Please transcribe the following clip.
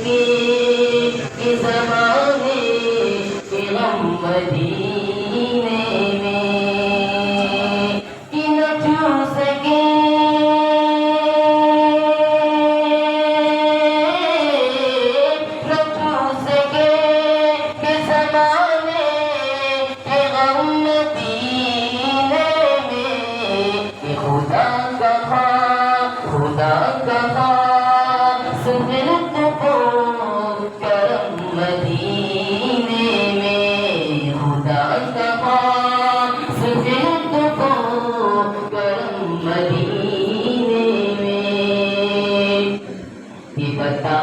کے زمانے کے غم مدینے میں کہ نہ چھو سکے کہ زمانے کے غم مدینے میں کہ خدا کا خواہ سجدت کو کرم مدینے میں خدا کا خواہ سجدت کو کرم مدینے میں یہ بتا